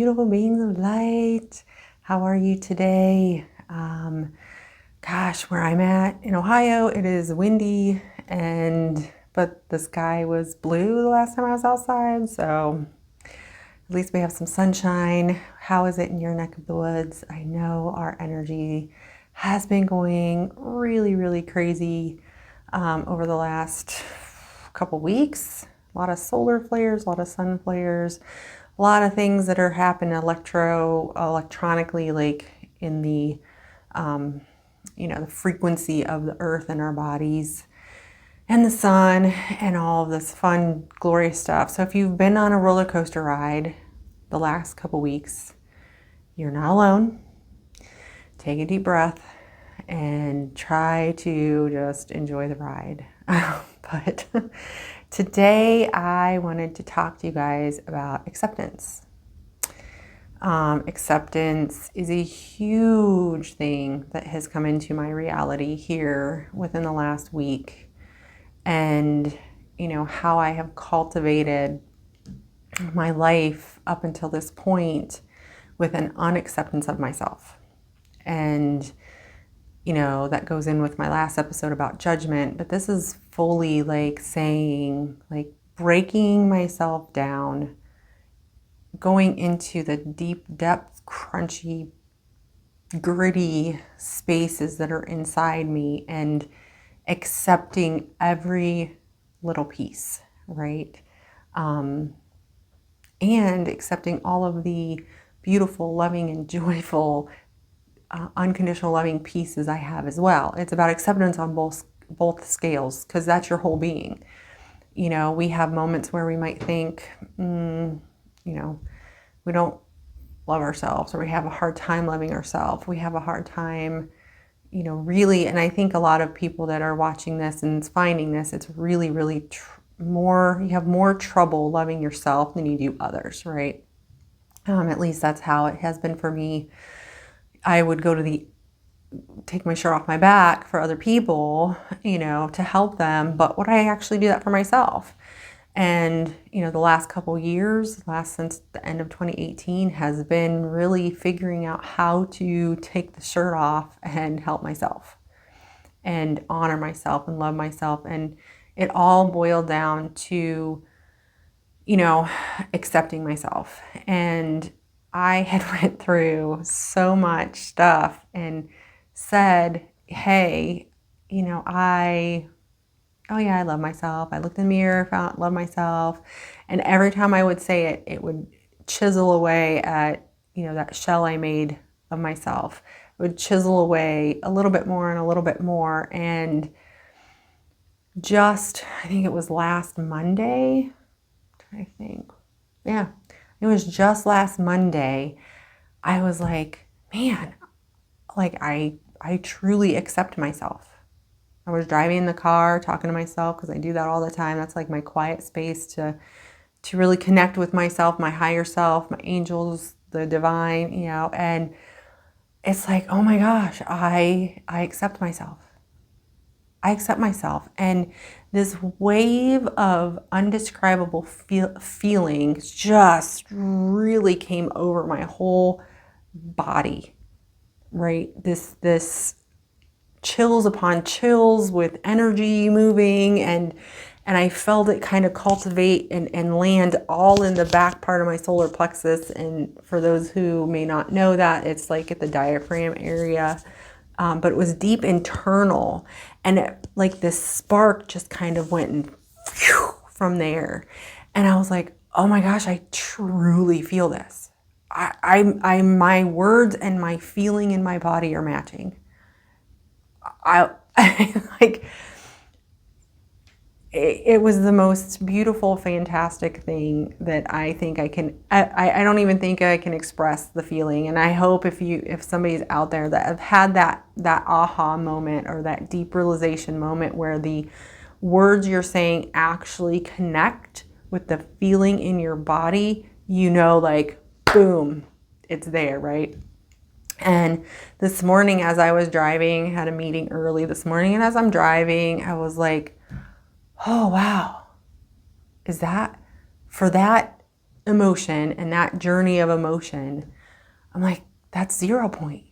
beautiful beings of light. How are you today? Where I'm at in Ohio, it is windy, but the sky was blue the last time I was outside, so at least we have some sunshine. How is it in your neck of the woods? I know our energy has been going really, really crazy over the last couple weeks. A lot of solar flares, a lot of sun flares, a lot of things that are happening electronically, like in the the frequency of the earth and our bodies and the sun and all of this fun, glorious stuff. So if you've been on a roller coaster ride the last couple weeks, you're not alone. Take a deep breath and try to just enjoy the ride. But today I wanted to talk to you guys about acceptance. Acceptance is a huge thing that has come into my reality here within the last week. And, how I have cultivated my life up until this point with an unacceptance of myself. And, that goes in with my last episode about judgment, but this is fully breaking myself down, going into the deep depth, crunchy, gritty spaces that are inside me and accepting every little piece, right? And accepting all of the beautiful, loving, and joyful, unconditional loving pieces I have as well. It's about acceptance on both scales, because that's your whole being. We have moments where we might think, we don't love ourselves, or we have a hard time loving ourselves. We have a hard time, really, and I think a lot of people that are watching this and finding this, it's really, really you have more trouble loving yourself than you do others, right? At least that's how it has been for me. I would go to take my shirt off my back for other people, to help them, but would I actually do that for myself? And, the last couple years, since the end of 2018, has been really figuring out how to take the shirt off and help myself and honor myself and love myself. And it all boiled down to, accepting myself. And I had went through so much stuff and said, hey, I love myself. I looked in the mirror, love myself. And every time I would say it, it would chisel away at, that shell I made of myself. It would chisel away a little bit more and a little bit more. And I think it was last Monday. Yeah, it was just last Monday. I was like, man, I truly accept myself. I was driving in the car, talking to myself, because I do that all the time. That's like my quiet space to really connect with myself, my higher self, my angels, the divine, and it's like, oh my gosh, I accept myself. I accept myself. And this wave of undescribable feelings just really came over my whole body, right? This chills upon chills with energy moving, and I felt it kind of cultivate and land all in the back part of my solar plexus. And for those who may not know that, it's like at the diaphragm area, but it was deep internal, and this spark just kind of went and from there. And I was like, oh my gosh, I truly feel this. My words and my feeling in my body are matching. It was the most beautiful, fantastic thing that I think I don't even think I can express the feeling. And I hope if somebody's out there that have had that aha moment or that deep realization moment where the words you're saying actually connect with the feeling in your body, boom, it's there, right? And this morning, as I was driving, had a meeting early this morning, and as I'm driving, I was like, oh wow, is that for that emotion and that journey of emotion, I'm like, that's 0 point.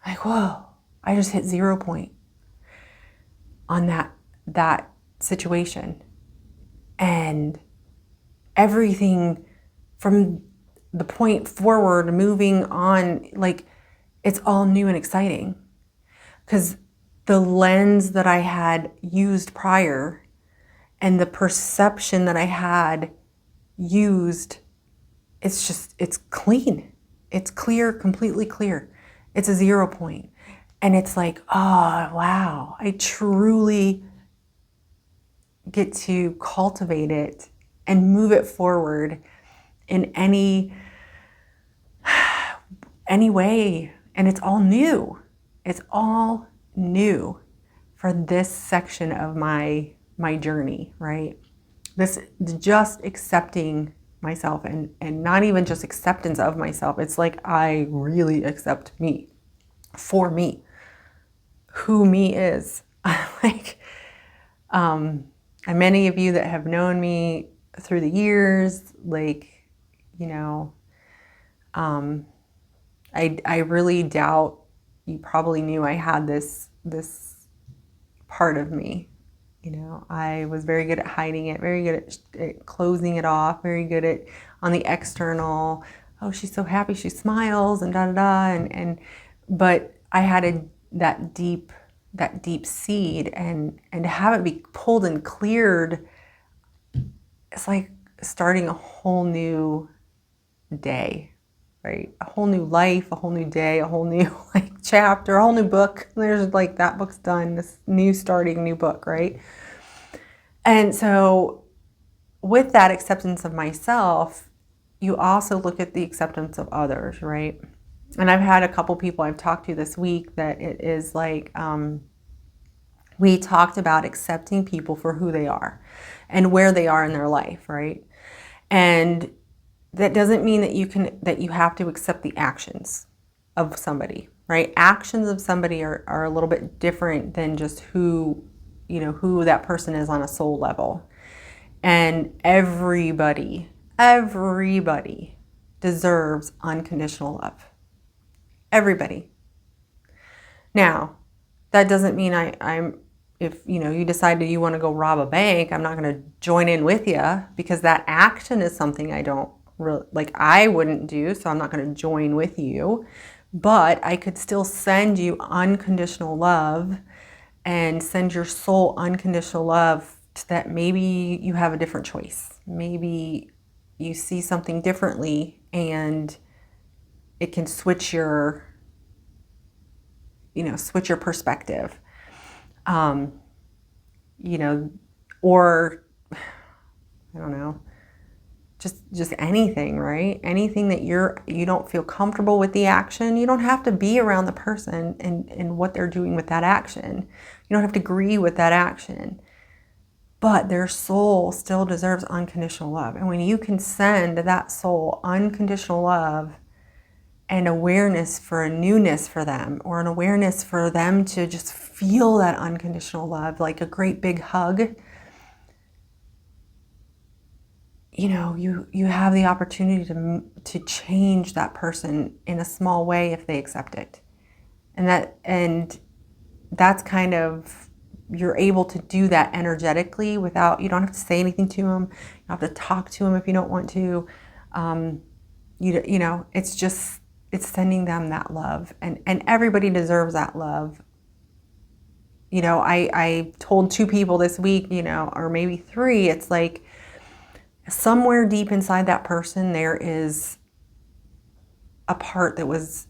Like, whoa, I just hit 0 point on that situation. And everything from the point forward, moving on, like, it's all new and exciting. Because the lens that I had used prior and the perception that I had used, it's clean. It's clear, completely clear. It's a 0 point. And it's like, oh, wow, I truly get to cultivate it and move it forward in any way. And it's all new. It's all new for this section of my journey, right? This just accepting myself, and not even just acceptance of myself. It's like I really accept me, for me, who me is. Like, and many of you that have known me through the years, like, you know, I really doubt you probably knew I had this part of me. You know, I was very good at hiding it, very good at closing it off, very good at on the external. Oh, she's so happy, she smiles, and da da da, and but I had that deep seed, and to have it be pulled and cleared, it's like starting a whole new day, right? A whole new life, a whole new day, a whole new like chapter, a whole new book. There's like, that book's done, this starting new book, right? And so with that acceptance of myself, you also look at the acceptance of others, right? And I've had a couple people I've talked to this week that it is like, we talked about accepting people for who they are and where they are in their life, right? And that doesn't mean that you have to accept the actions of somebody, right? Actions of somebody are a little bit different than just who that person is on a soul level. And everybody deserves unconditional love. Everybody. Now, that doesn't mean if you decided you want to go rob a bank, I'm not going to join in with you, because that action is something I don't really, like, I wouldn't do, so I'm not going to join with you. But I could still send you unconditional love and send your soul unconditional love, to that maybe you have a different choice. Maybe you see something differently, and it can switch your perspective. Or I don't know, just anything, right? Anything that you don't feel comfortable with the action, you don't have to be around the person and what they're doing with that action. You don't have to agree with that action. But their soul still deserves unconditional love. And when you can send that soul unconditional love and awareness for a newness for them, or an awareness for them to just feel that unconditional love, like a great big hug, you have the opportunity to change that person in a small way if they accept it. And that's kind of, you're able to do that energetically without, you don't have to say anything to them. You don't have to talk to them if you don't want to. It's sending them that love, and everybody deserves that love. I told 2 people this week, or maybe 3, it's like somewhere deep inside that person, there is a part that was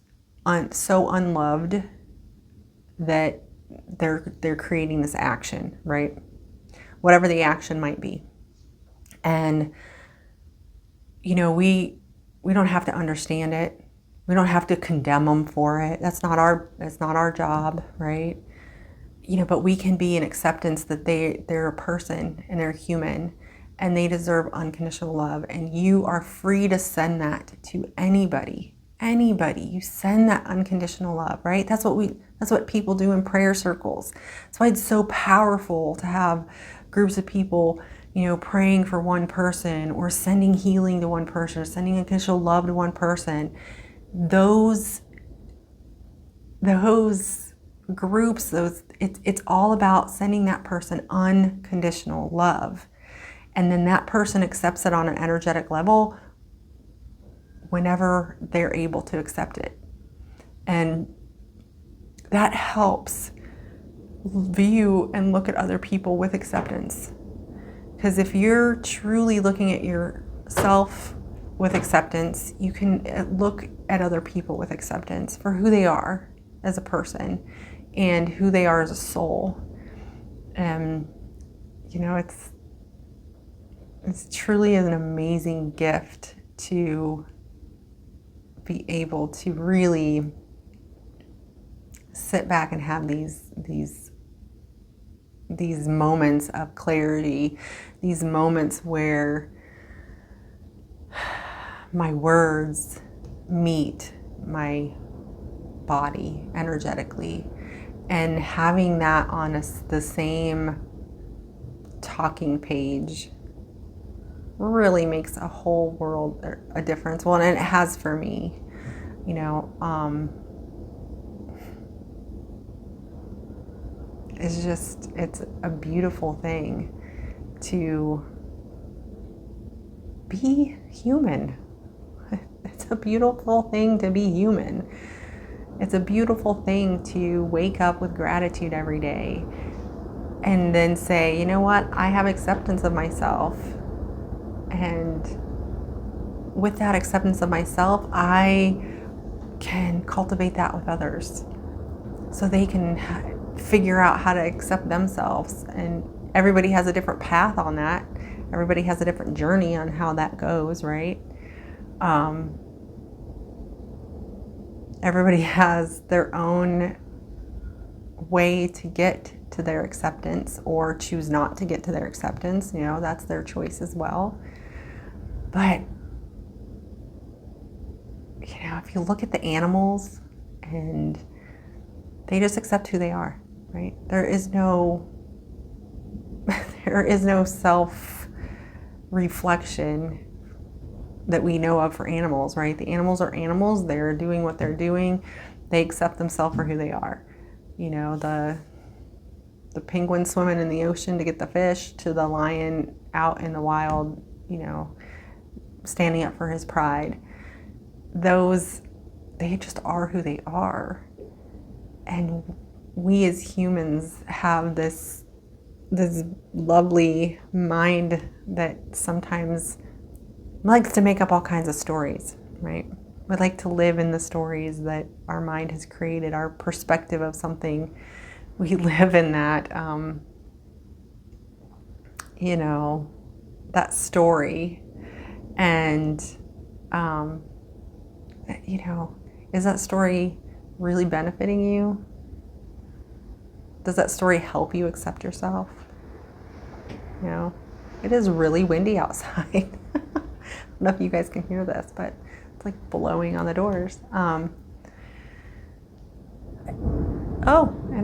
so unloved that they're creating this action, right? Whatever the action might be. And, we don't have to understand it. We don't have to condemn them for it. That's not our job, right? But we can be in acceptance that they're a person and they're human, and they deserve unconditional love. And you are free to send that to anybody. You send that unconditional love, right? That's what people do in prayer circles. That's why it's so powerful to have groups of people praying for one person or sending healing to one person or sending unconditional love to one person, those groups, it's all about sending that person unconditional love. And then that person accepts it on an energetic level whenever they're able to accept it. And that helps view and look at other people with acceptance. Because if you're truly looking at yourself with acceptance, you can look at other people with acceptance for who they are as a person and who they are as a soul. And, it's truly an amazing gift to be able to really sit back and have these moments of clarity, these moments where my words meet my body energetically, and having that on the same talking page really makes a whole world a difference. Well, and it has for me, it's a beautiful thing to be human. It's a beautiful thing to be human. It's a beautiful thing to wake up with gratitude every day and then say, you know what, I have acceptance of myself. And with that acceptance of myself, I can cultivate that with others so they can figure out how to accept themselves. And everybody has a different path on that. Everybody has a different journey on how that goes, right? Everybody has their own way to get to their acceptance or choose not to get to their acceptance. That's their choice as well. But, if you look at the animals and they just accept who they are, right? There is no self-reflection that we know of for animals, right? The animals are animals. They're doing what they're doing. They accept themselves for who they are. The penguin swimming in the ocean to get the fish, to the lion out in the wild, standing up for his pride. They just are who they are. And we as humans have this lovely mind that sometimes likes to make up all kinds of stories, right? We like to live in the stories that our mind has created, our perspective of something. We live in that, that story. And, is that story really benefiting you? Does that story help you accept yourself? It is really windy outside. I don't know if you guys can hear this, but it's like blowing on the doors. And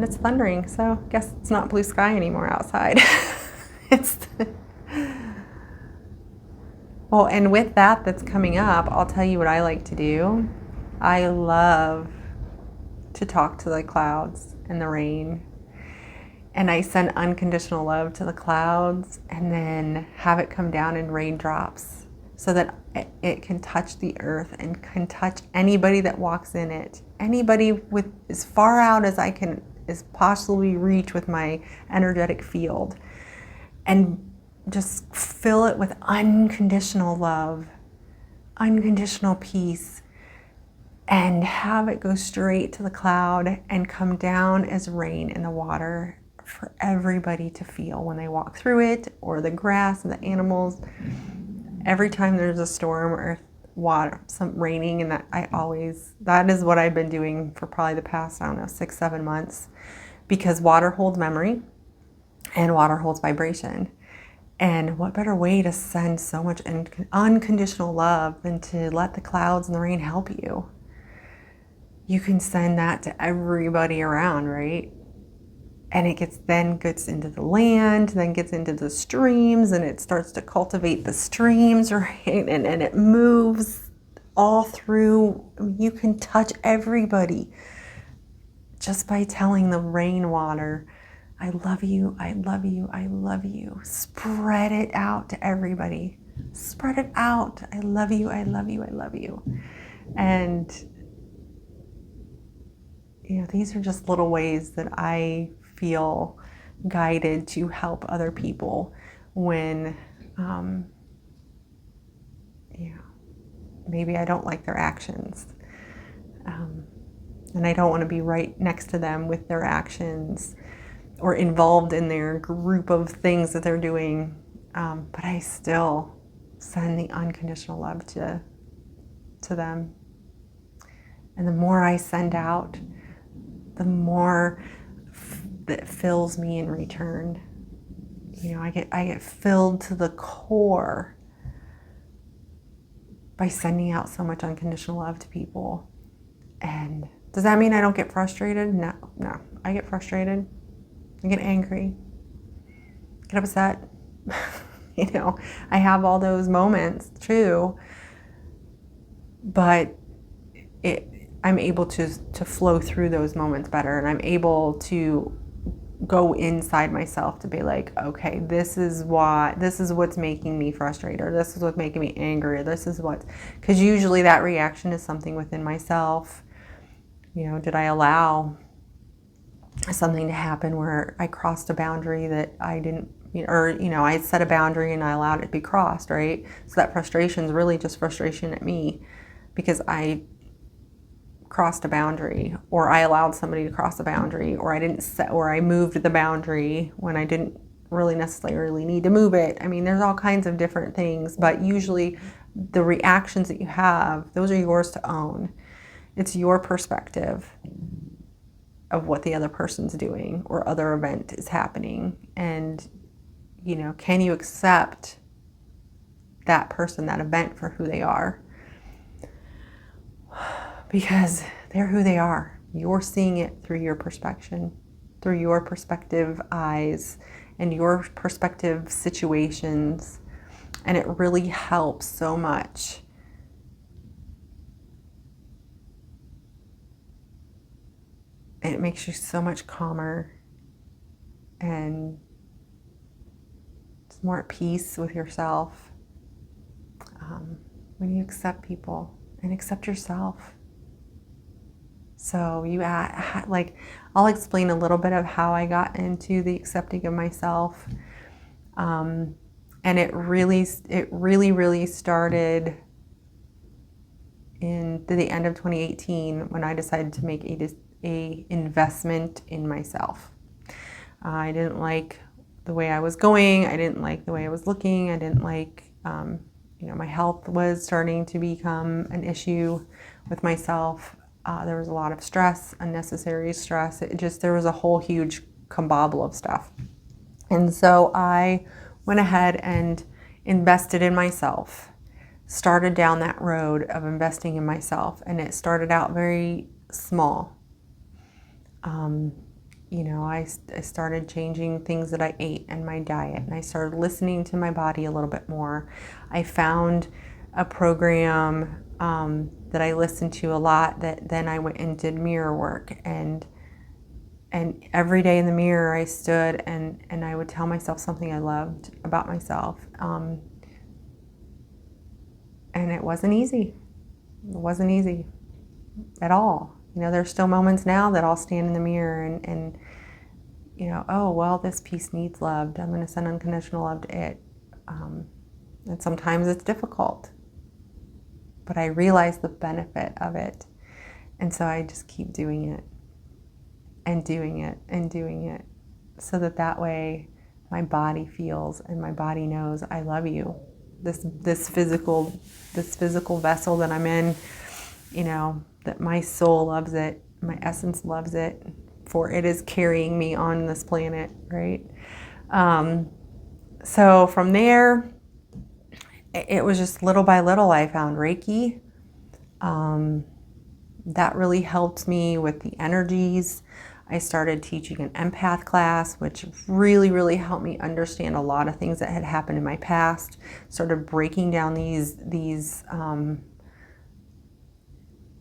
it's thundering, so I guess it's not blue sky anymore outside. Well, and with that's coming up, I'll tell you what I like to do. I love to talk to the clouds and the rain. And I send unconditional love to the clouds and then have it come down in raindrops so that it can touch the earth and can touch anybody that walks in it. Anybody with as far out as I can as possibly reach with my energetic field. And just fill it with unconditional love, unconditional peace, and have it go straight to the cloud and come down as rain in the water for everybody to feel when they walk through it, or the grass and the animals. Every time there's a storm or water, some raining, and that is what I've been doing for probably the past, 6-7 months, because water holds memory and water holds vibration. And what better way to send so much unconditional love than to let the clouds and the rain help you? You can send that to everybody around, right? And it gets into the land, then gets into the streams, and it starts to cultivate the streams, right? And it moves all through. You can touch everybody just by telling the rainwater, I love you, I love you, I love you. Spread it out to everybody. Spread it out. I love you, I love you, I love you. And, these are just little ways that I feel guided to help other people when, maybe I don't like their actions. And I don't want to be right next to them with their actions or involved in their group of things that they're doing. But I still send the unconditional love to them. And the more I send out, the more that fills me in return. I get filled to the core by sending out so much unconditional love to people. And does that mean I don't get frustrated? No. I get frustrated. I get angry. Get upset. I have all those moments too. But I'm able to flow through those moments better, and I'm able to go inside myself to be like, okay, this is what's making me frustrated, or this is what's making me angry, or because usually that reaction is something within myself. Did I allow something to happen where I crossed a boundary that I didn't, I set a boundary and I allowed it to be crossed, right? So that frustration is really just frustration at me because I crossed a boundary, or I allowed somebody to cross a boundary, or I moved the boundary when I didn't really necessarily need to move it. There's all kinds of different things, but usually the reactions that you have, those are yours to own. It's your perspective of what the other person's doing or other event is happening. And, can you accept that person, that event for who they are? Because they're who they are. You're seeing it through your perspective eyes and your perspective situations. And it really helps so much. And it makes you so much calmer and just more at peace with yourself when you accept people and accept yourself. So I'll explain a little bit of how I got into the accepting of myself. And it really started in the end of 2018 when I decided to make a investment in myself. I didn't like the way I was going. I didn't like the way I was looking. I didn't like, my health was starting to become an issue with myself. There was a lot of stress, unnecessary stress. There was a whole huge kabobble of stuff. And so I went ahead and invested in myself, started down that road of investing in myself. And it started out very small. I started changing things that I ate and my diet, and I started listening to my body a little bit more. I found a program that I listened to a lot, that then I went and did mirror work, and every day in the mirror I stood and I would tell myself something I loved about myself. And it wasn't easy. It wasn't easy at all. There's still moments now that I'll stand in the mirror and oh, well, this piece needs loved. I'm going to send unconditional love to it. And sometimes it's difficult, but I realize the benefit of it. And so I just keep doing it and doing it and doing it, so that way my body feels and my body knows I love you. This physical vessel that I'm in, that my soul loves it, my essence loves it, for it is carrying me on this planet, right? So from there, it was just little by little I found Reiki. That really helped me with the energies. I started teaching an empath class, which really, really helped me understand a lot of things that had happened in my past. Started breaking down these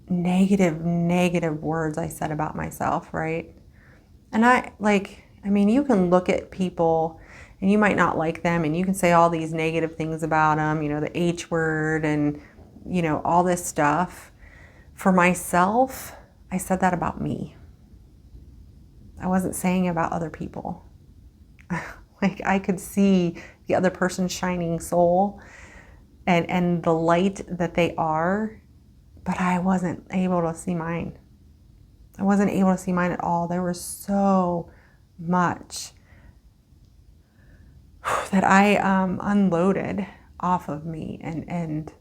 negative words I said about myself, right? And you can look at people and you might not like them and you can say all these negative things about them, the H word and, all this stuff. For myself, I said that about me. I wasn't saying about other people. I could see the other person's shining soul and the light that they are, but I wasn't able to see mine. I wasn't able to see mine at all. There was so much that I unloaded off of me and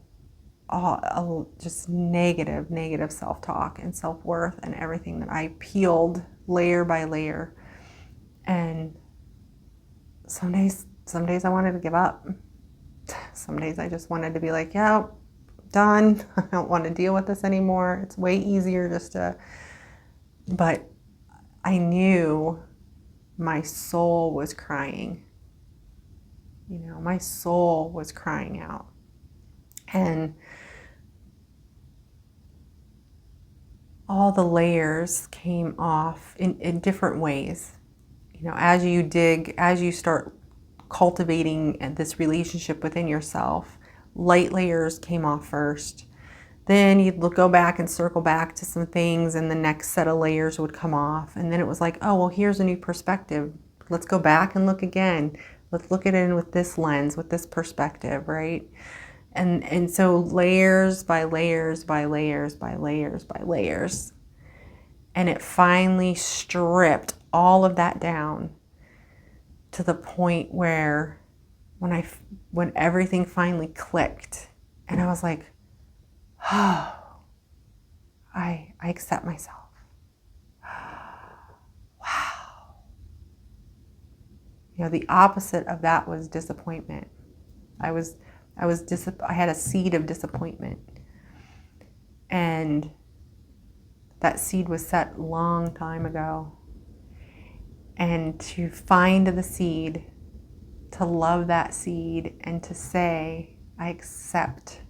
all just negative self-talk and self-worth and everything that I peeled layer by layer. And some days I wanted to give up. Some days I just wanted to be like, yeah, done. I don't want to deal with this anymore. It's way easier but I knew my soul was crying. My soul was crying out. And all the layers came off in different ways. As you start cultivating this relationship within yourself, light layers came off first. Then you'd go back and circle back to some things and the next set of layers would come off. And then it was like, oh, well, here's a new perspective. Let's go back and look again. Let's look at it with this lens, with this perspective, right? And so layers by layers by layers by layers by layers. And it finally stripped all of that down to the point where when everything finally clicked and I was like, oh, I accept myself. Wow. The opposite of that was disappointment. I had a seed of disappointment. And that seed was set a long time ago. And to find the seed, to love that seed, and to say, I accept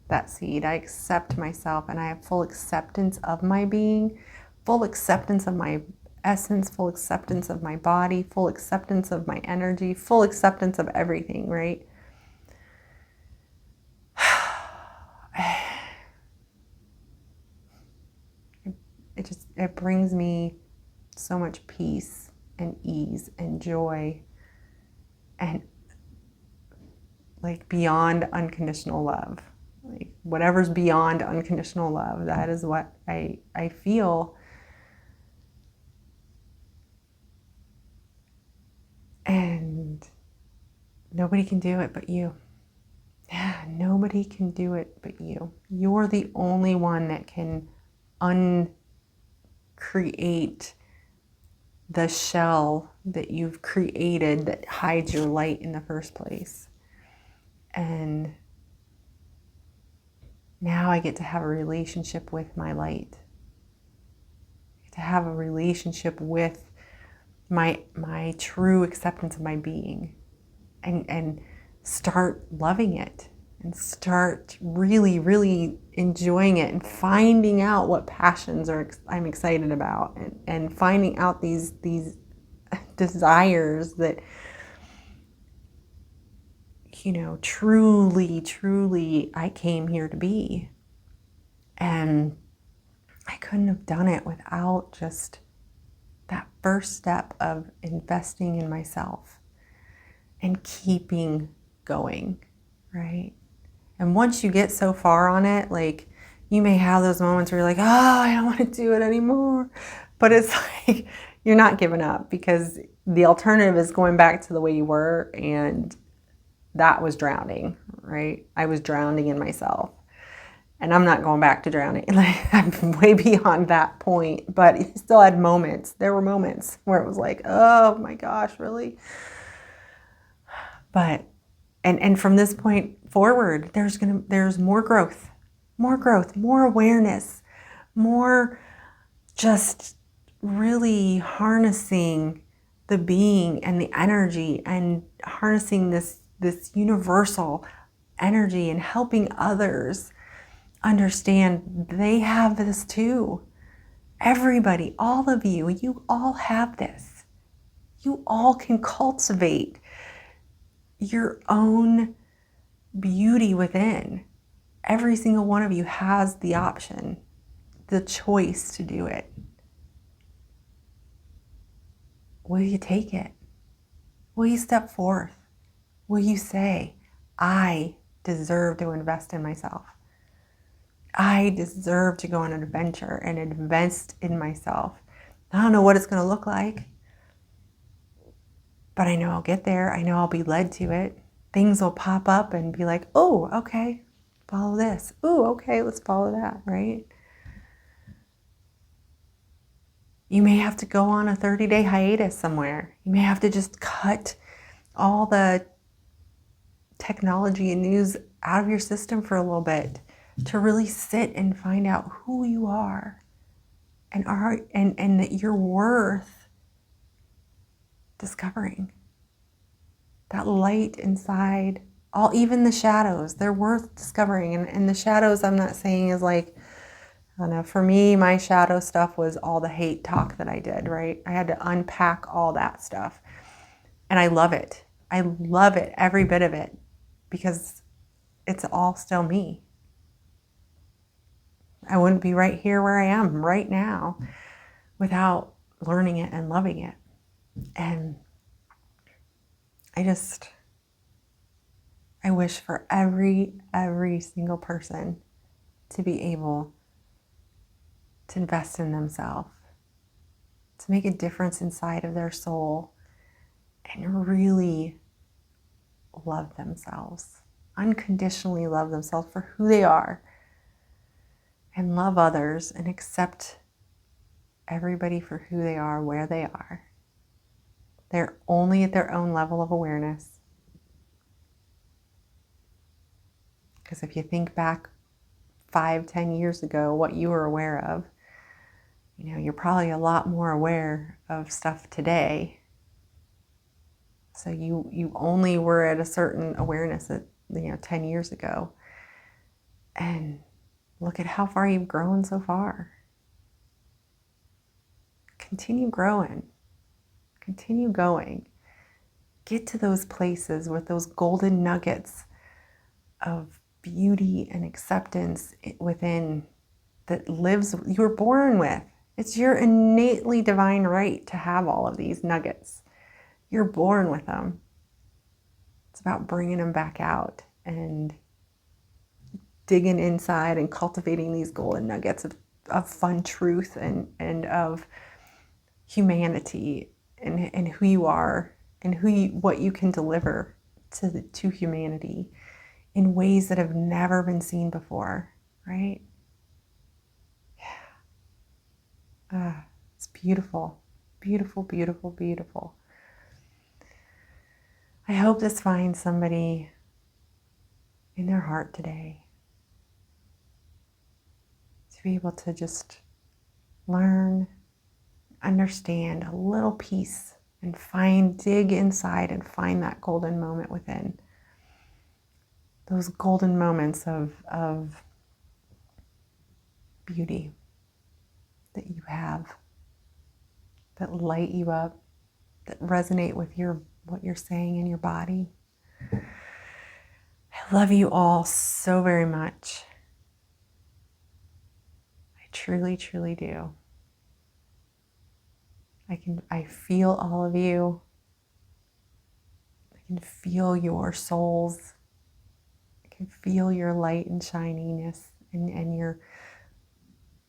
that seed. I accept myself, and I have full acceptance of my being, full acceptance of my essence, full acceptance of my body, full acceptance of my energy, full acceptance of everything, right? It brings me so much peace and ease and joy and beyond unconditional love. Whatever's beyond unconditional love, that is what I feel. And nobody can do it but you. Yeah, nobody can do it but you. You're the only one that can uncreate the shell that you've created that hides your light in the first place. And now I get to have a relationship with my light. I get to have a relationship with my true acceptance of my being and start loving it and start really, really enjoying it and finding out what passions I'm excited about and finding out these desires that truly I came here to be. And I couldn't have done it without just that first step of investing in myself and keeping going, right? And once you get so far on it, you may have those moments where you're like, oh, I don't want to do it anymore. But it's like, you're not giving up, because the alternative is going back to the way you were, and that was drowning, right? I was drowning in myself. And I'm not going back to drowning. I'm way beyond that point, but it still had moments. There were moments where it was like, oh my gosh, really? But, and from this point forward, there's more growth, more awareness, more just really harnessing the being and the energy and harnessing this universal energy and helping others understand they have this too. Everybody, all of you, you all have this. You all can cultivate your own beauty within. Every single one of you has the option, the choice to do it. Will you take it? Will you step forth? Will you say, I deserve to invest in myself? I deserve to go on an adventure and invest in myself. I don't know what it's going to look like, but I know I'll get there. I know I'll be led to it. Things will pop up and be like, oh, okay, follow this. Oh, okay, let's follow that, right? You may have to go on a 30-day hiatus somewhere. You may have to just cut all the technology and news out of your system for a little bit to really sit and find out who you are and that you're worth discovering. That light inside, even the shadows, they're worth discovering. And the shadows, I'm not saying is like, I don't know, for me, my shadow stuff was all the hate talk that I did, right? I had to unpack all that stuff. And I love it. I love it, every bit of it, because it's all still me. I wouldn't be right here where I am right now without learning it and loving it. And I wish for every single person to be able to invest in themselves, to make a difference inside of their soul, and really love themselves, unconditionally love themselves for who they are, and love others and accept everybody for who they are, where they are. They're only at their own level of awareness. Because if you think back 5-10 years ago, what you were aware of, you're probably a lot more aware of stuff today. So you only were at a certain awareness at 10 years ago. And look at how far you've grown so far. Continue growing. Continue going. Get to those places with those golden nuggets of beauty and acceptance within that lives, you were born with. It's your innately divine right to have all of these nuggets. You're born with them. It's about bringing them back out and digging inside and cultivating these golden nuggets of fun truth and of humanity and who you are and what you can deliver to humanity in ways that have never been seen before, right? Yeah. It's beautiful, beautiful, beautiful, beautiful. I hope this finds somebody in their heart today to be able to just learn, understand a little piece and dig inside and find that golden moment within. Those golden moments of beauty that you have, that light you up, that resonate with what you're saying in your body. I love you all so very much. I truly, truly do. I feel all of you. I can feel your souls. I can feel your light and shininess and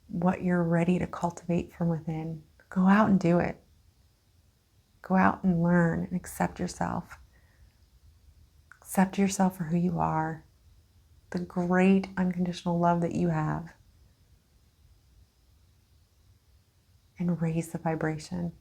what you're ready to cultivate from within. Go out and do it. Go out and learn and accept yourself. Accept yourself for who you are, the great unconditional love that you have, and raise the vibration.